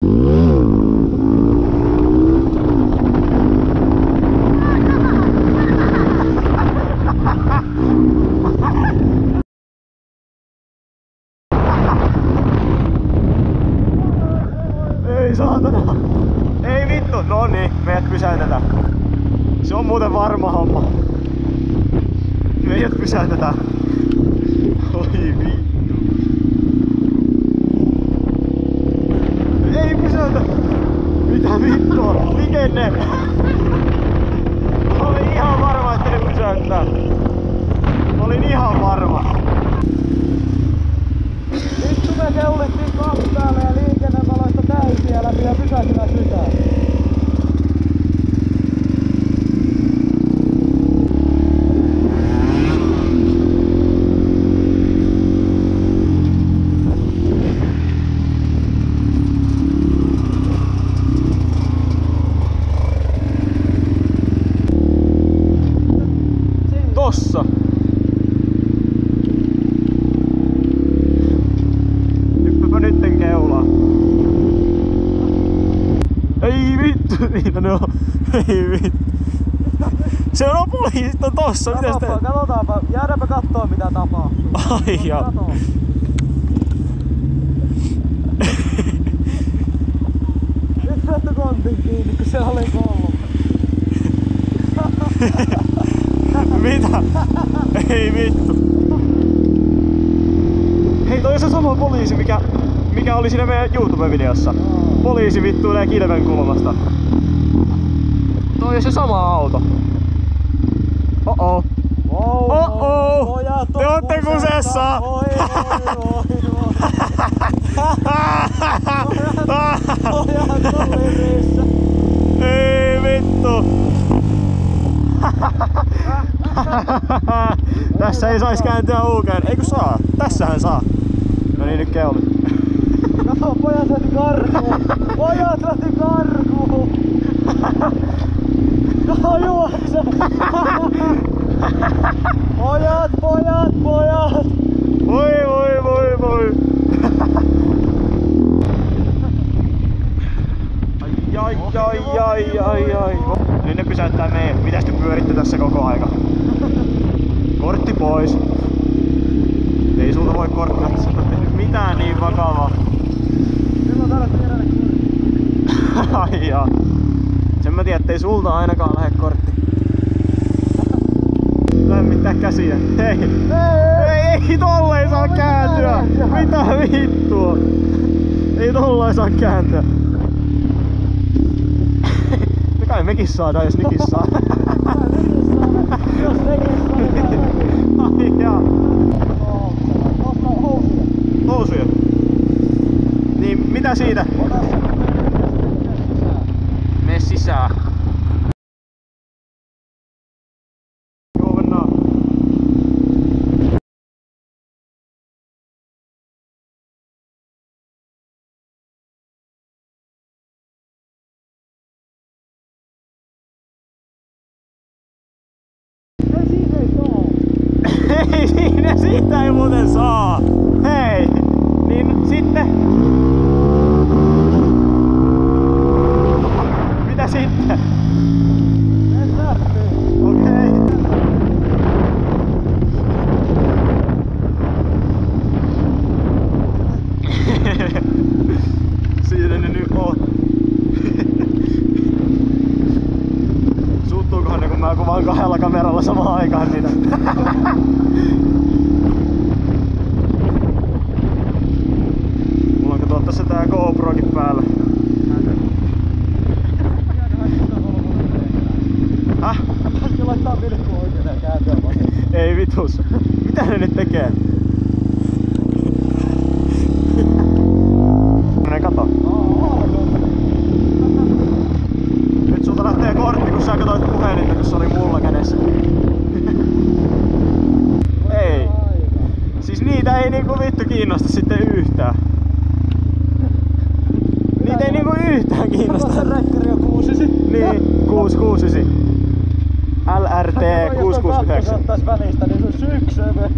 Ei saatana! Ei vittu! No niin, meidät pysäytetään. Se on muuten varma homma. Meidät pysäytetään. Oi vittu. Ei pysäytä! Mitä vittua? Liikenne! Mä olin ihan varma, että ne pysäyttää. Mä olin ihan varma. Vittu me keulittiin kappaalle ja liikennevaloista täysiä läpi ja pysäkivät sisään. Tossa! Hyppäpä nytten keulaa. Ei vittu, niitä ne on. Ei vittu. Se on poliisit on tossa, mitäs te? Katsotaanpa, jäädäänpä kattoo mitä tapahtuu. Ai jaa. Nyt saattu kontin kiinni, kun se oli kolme. Mitä? Ei vittu. Hei, toi on se sama poliisi, mikä oli siinä meidän YouTube-videossa. Poliisi vittuilee kilven kulmasta. Toi on se sama auto. Oh-oh. Oh-oh. Te ootte kusessa! Oi. Pojat poliisissa. Ei vittu. Tässä ei sais kääntyä uukeen. Eikö saa? Tässähän saa. No niin, nyt keulit. Kato, pojat lähti karkuun! Pojat lähti karkuun! Juokse! Pojat! Voi! Ai. Nyt ne pysäyttää meidät. Mitäs te pyöritte tässä koko aika? Kortti pois. Ei sulta voi korttia, sä oot tehnyt mitään niin vakavaa. Milloin tarvitse kerätä kortti? Ai jaa. Sen mä tiedän, ettei sulta ainakaan lähde kortti. Lämmittää käsiä. Ei tolleen saa kääntyä! Mitä vittua? Ei tolleen saa kääntyä. Kai mekin saadaan, jos nekin saa. Jos nekin saa, ai jaa. Osta housuja. Housuja? Niin, mitä siitä? Mene sisään. Joo, mennään. Ei siinä, siitä ei muuten saa. Hei, niin sitten. Mitä sitten? En lähtee. Okei. Siinä ne nyt on. Suuttuukohan ne, kun mä kuvaan kahdella kameralla samaan aikaan niitä? Mulla on kato tässä tää GoProkin päällä. Häh? Pitäisikö laittaa vilkku oikein ja kääntyä vasen? Ei vitus. Mitä ne nyt tekee? Mene kato. Nyt sulta lähtee kortti, kun sä katsoit puhelinta, kun se oli mulla kädessä. Ei. Siis niitä ei niinku vittu kiinnosta sitten yhtään. Niitä ei niinku yhtään kiinnosta. Se räkkäri on 69. Niin, 669. LRT 669. Jos ottais välistä, niin se on syksöve.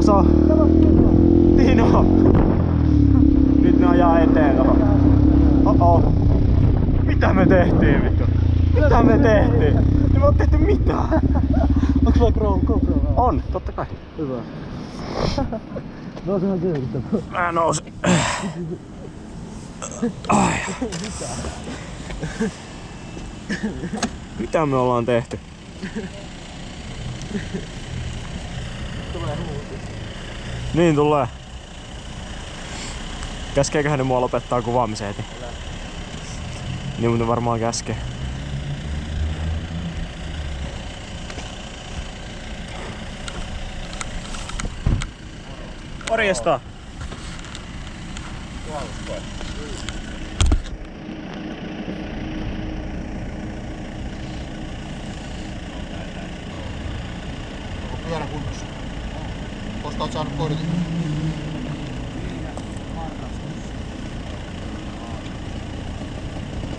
Tossa on Tino. Nyt ne ajaa eteen tohon. Oh. Mitä me tehtiin vittu? Mitä me tehtiin? Ei me oo tehty mitään. Onks sulla GoPro? On, totta kai. Hyvä. Nousehan köyhistä. Mä nousin. Ai. Mitä me ollaan tehty? Tulee huuti. Niin tulee. Käskeeköhän ne mua lopettaa kuvaamisen heti? Niin, mutta varmaan käskee. Morjesta! Onko pyörä kunnossa? Koska oot saanut kortin?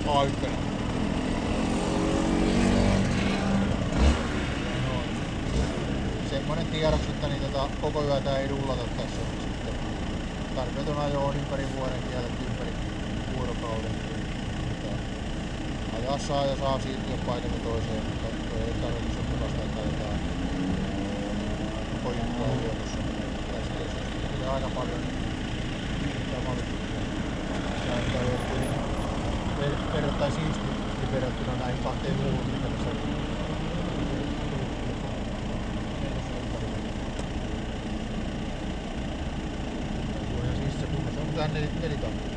A1. Semmonen tiedoksi, että niin koko yötä ei rullata tässä. Sitten tarpeeton ajo on ympäri vuoden kielletty ympäri vuorokauden. Ajaa saa ja saa siirtyä paikalle toiseen, mutta ei tarkoitus on mukaista, että jotain pojuttua yliotossa. Tässä on aika paljon mitä valituksia. Tämä on verrattain siisti verrattuna näihin kahteen muuhun, mitä tässä on. Tuo ihan siistissä kunnossa. Onko tää nelitakki?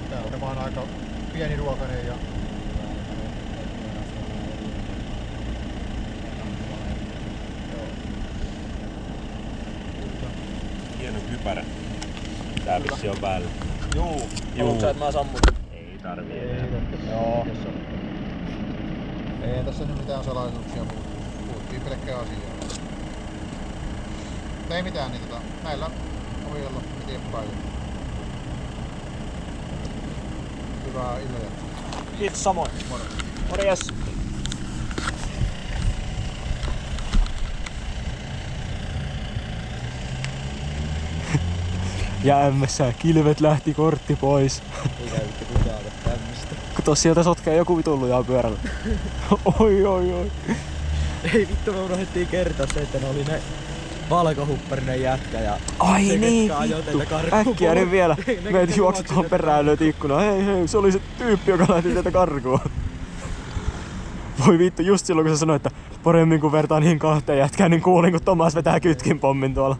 Tää on varmaan aika pieni ruokainen ja hieno kypärä. Tää vissi on päällä. Juu. Haluatko sä, että mä sammut? Ei tarvii ei, enää. joo. Ei tässä nyt mitään salaisuuksia puhuttiin pelkkää asiaa. Ei mitään, niin näillä oviolla eteenpäin. Hyvää illanjatkoa. Kiitos samoin. Moro. Morjes. Jäämässä kilvet lähti kortti pois. Ei käytte kukaan tämmistä. Kun tossa sieltä sotkee joku vitun lujaa pyörällä. Oi. Ei vittu, me unohdettiin kertoa se, että ne oli ne valkohupparinen jätkä ja Ai se, niin ketkä ajoi vittu. teitä karkuun. Äkkiä nyt vielä. Ne Meitä ketkä juokset tuohon perään ja löyti ikkunaan. Hei, se oli se tyyppi, joka lähti sieltä karkuun. Voi vittu, just silloin kun sä sanoit, että paremmin kun vertaan niihin kahteen jätkään, niin kuulin kun Tomas vetää kytkinpommin tuolla.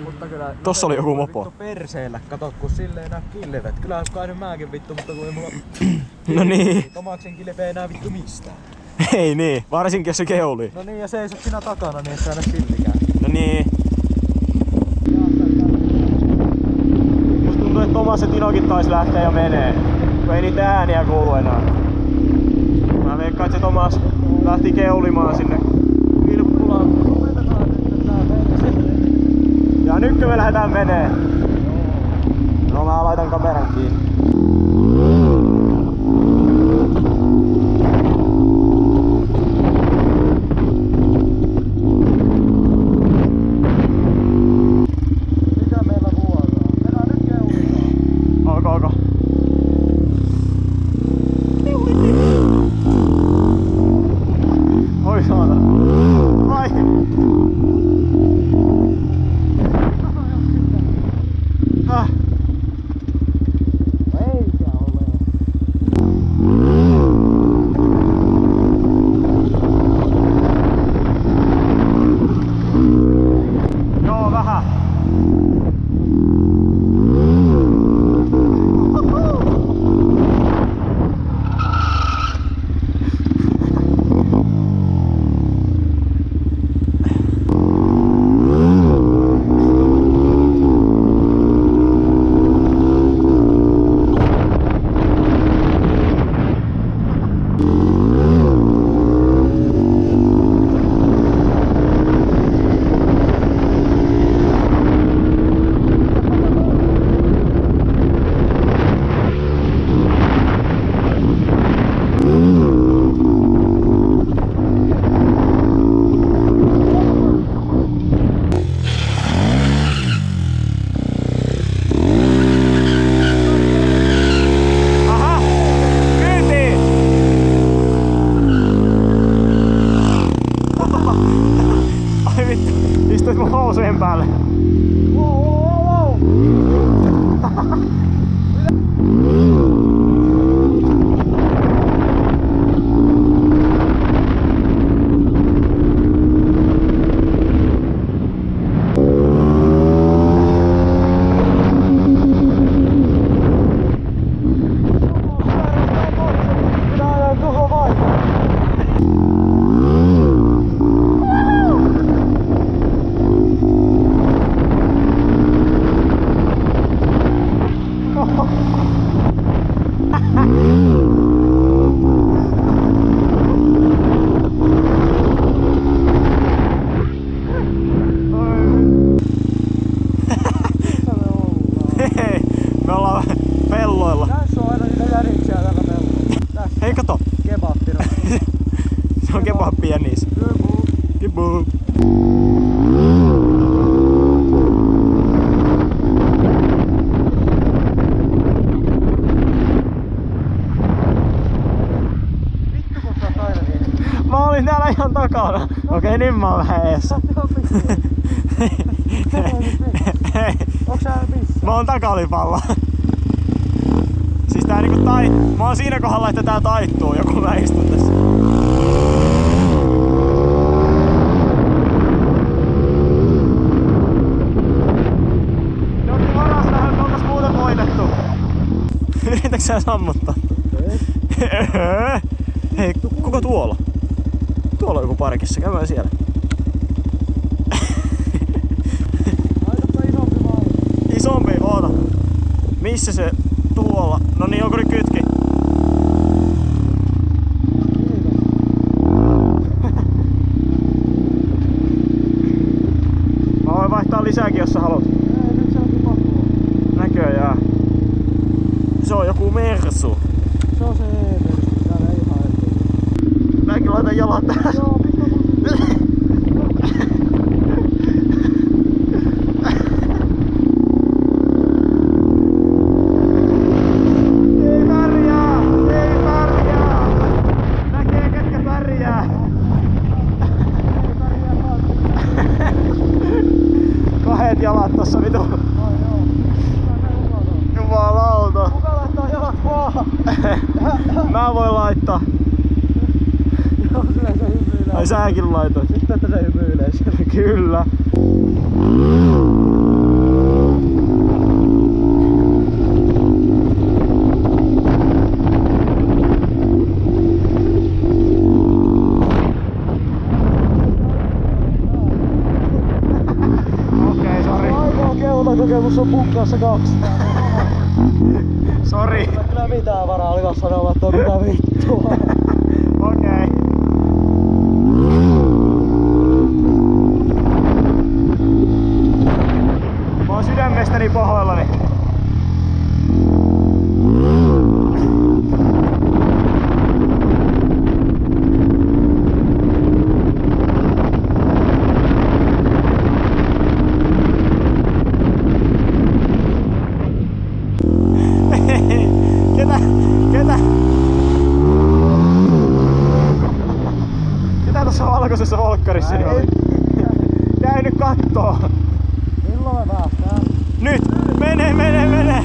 Mutta kyllä, Tossa oli joku mopo. Vittu perseellä, kato kun silleen nää kilvet. Kyllä kai nyt mäkin vittu, mutta kun ei mulla... No niin. Tomaksen kilve ei näe vittu mistään. Ei niin, varsinkin jos se keuli. No niin, ja seisot sinä takana, niin et sä näe siltikään. No niin. Musta tuntuu, että Tomas ja Tinokin taisi lähteä ja menee. Kun ei niitä ääniä kuulu enää. Mä veikkaan, että se Tomas lähti keulimaan sinne Vilppulaan. Ja nytkö me lähdetään menee? No mä laitan kameran kiinni. Mikä meillä vuotaa? Mennään nyt keulimaan. Alko. Oi saada. Vai! Hei, me ollaan pelloilla. Tässä on aina niitä järiksiä tällä pellolla. Tässä. Hei kato, Kebabtira. se on kebabbi jännissä. Kebab. Vittu kun sä oot aina niin. Mä olin täällä ihan takana. Okei, nyt mä oon vähän eessä. Hei, Onks sä missä? mä oon takalipalla. Siis tää niinku mä oon siinä kohdalla, että tää taittuu, joku mä istun tässä. No niin varas vähän, me oltais muuten voitettu. Yritätkö sä sammuttaa? Hei, kuka tuolla? Tuolla on joku parkissa, käydään siellä. Laitapa isompi malli. Isompi, oota. Missä se tuolla? No niin, onko ne kytki? Mä voin vaihtaa lisääkin, jos sä haluat. Ei, nyt se onkin pakko. Näköjään. Se on joku Mersu. Se on se E-versi. Täällä ei ihan eteen. Mäkin laitan jalat tähän. Joo, pistä mun. Ei pärjää! Ei pärjää! Näkee ketkä pärjää! Kahet jalat tossa vitu. Ai joo. Jumalauta. Kuka laittaa jalat maahan? Mä voin laittaa. Joo, se hymyilee. Ai säkin laitoit. Nyt että se hymyilee siellä. Kyllä. Okei, sori. Ainoa keulakokemus on punkkaassa 2. Sori. Ei kyllä mitään varaa alkaa sanoa, että on mitä vittua. Okei. Mä oon sydämestäni pahoillani. Ketä tuossa valkoisessa volkkarissa oli? Käy nyt kattoo. Milloin me päästään? Nyt! Mene!